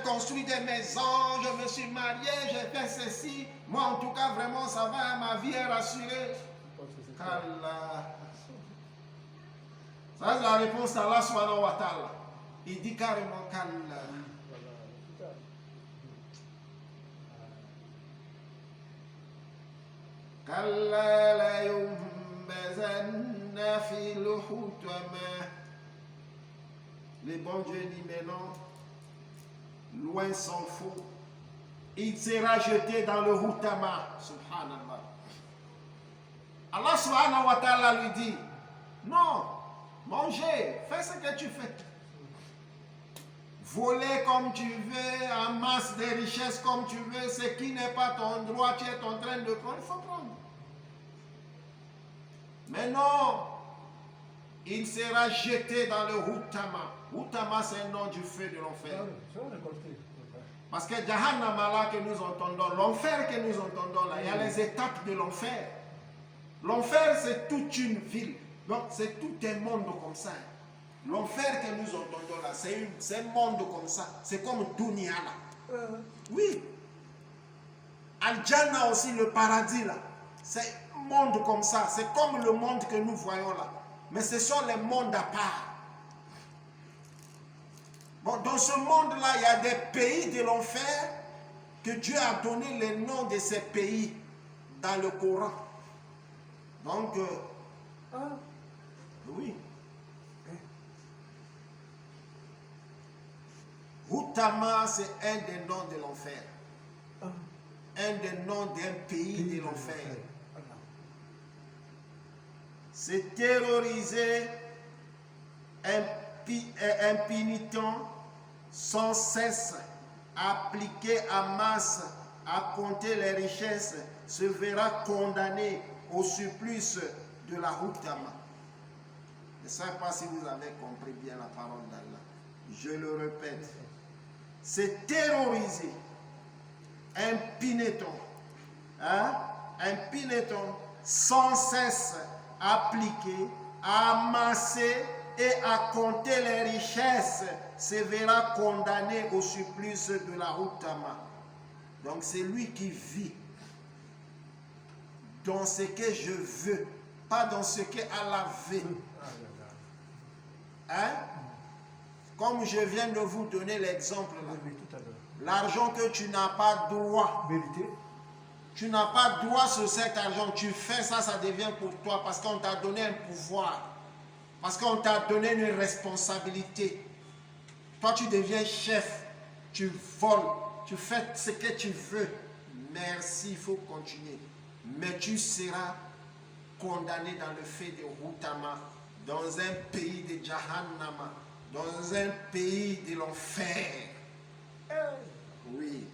construit des maisons, je me suis marié, j'ai fait ceci. Moi, en tout cas, vraiment, ça va, ma vie est rassurée. Qu'Allah. Ça, c'est la réponse d'Allah subhanahu wa ta'ala. Il dit carrément qu'Allah. كلا لينبذن في الحطمة. Le bon Dieu dit maintenant, loin s'en faut, il sera jeté dans le Hutama. Subhanallah. Allah subhanahu wa ta'ala lui dit, non, mangez, fais ce que tu fais. Voler comme tu veux, amasse des richesses comme tu veux, ce qui n'est pas ton droit, tu es en train de prendre, il faut prendre. Mais non, il sera jeté dans le Hutama. Hutama, c'est le nom du feu de l'enfer. Parce que Jahannama là que nous entendons, l'enfer que nous entendons là, il y a les étapes de l'enfer. L'enfer, c'est toute une ville. Donc, c'est tout un monde comme ça. L'enfer que nous entendons là, c'est un monde comme ça. C'est comme Dunia là. Oui. Al-Jannah aussi, le paradis là. C'est un monde comme ça. C'est comme le monde que nous voyons là. Mais ce sont les mondes à part. Bon, dans ce monde-là, il y a des pays de l'enfer que Dieu a donné les noms de ces pays dans le Coran. Donc, oui. Hutama, c'est un des noms de l'enfer. Un des noms d'un pays de l'enfer. C'est terroriser impénitent, sans cesse, appliqué à masse, à compter les richesses, se verra condamné au supplice de la Hutama. Je ne sais pas si vous avez compris bien la parole d'Allah. Je le répète. C'est terroriser, impénitent, sans cesse, appliquer, amasser et à compter les richesses, se verra condamné au supplice de la Hutama. Donc c'est lui qui vit dans ce que je veux, pas dans ce que Allah veut. Comme je viens de vous donner l'exemple là. L'argent que tu n'as pas droit. Tu n'as pas droit sur cet argent. Tu fais ça, ça devient pour toi parce qu'on t'a donné un pouvoir. Parce qu'on t'a donné une responsabilité. Toi, tu deviens chef. Tu voles. Tu fais ce que tu veux. Merci, il faut continuer. Mais tu seras condamné dans le feu de Hutama, dans un pays de Jahannama, dans un pays de l'enfer. Oui.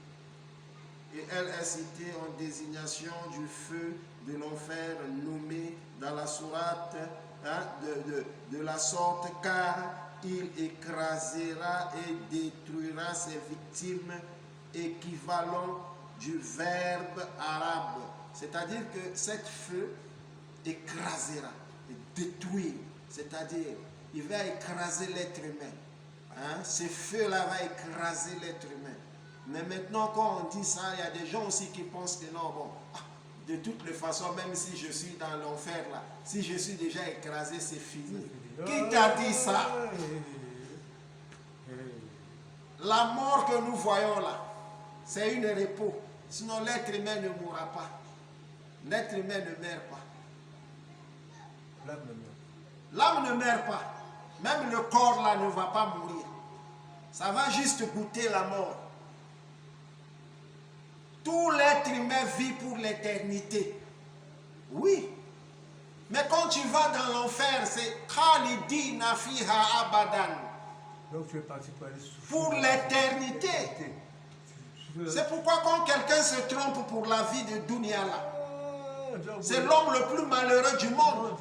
Et elle est citée en désignation du feu de l'enfer nommé dans la sourate de la sorte, car il écrasera et détruira ses victimes, équivalent du verbe arabe. C'est-à-dire que cet feu écrasera et détruire, c'est-à-dire il va écraser l'être humain. Ce feu-là va écraser l'être humain. Mais maintenant, quand on dit ça, il y a des gens aussi qui pensent que non, bon, de toutes les façons, même si je suis dans l'enfer là, si je suis déjà écrasé, c'est fini. Qui t'a dit ça? La mort que nous voyons là, c'est une repos. Sinon, l'être humain ne mourra pas. L'être humain ne meurt pas. L'âme ne meurt pas. Même le corps là ne va pas mourir. Ça va juste goûter la mort. Tout l'être humain vit pour l'éternité. Oui. Mais quand tu vas dans l'enfer, c'est Khalidina fiha abadan. Donc tu es parti pour aller souffrir. Pour l'éternité. C'est pourquoi quand quelqu'un se trompe pour la vie de Dunia là, c'est l'homme le plus malheureux du monde.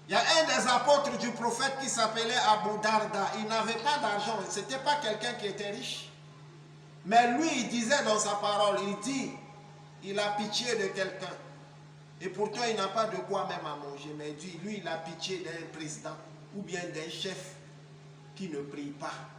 Il y a un des apôtres du prophète qui s'appelait Abu Darda. Il n'avait pas d'argent. Ce n'était pas quelqu'un qui était riche. Mais lui, il disait dans sa parole, il dit, il a pitié de quelqu'un. Et pourtant, il n'a pas de quoi même à manger. Mais lui, il a pitié d'un président. ou bien d'un chef qui ne prie pas.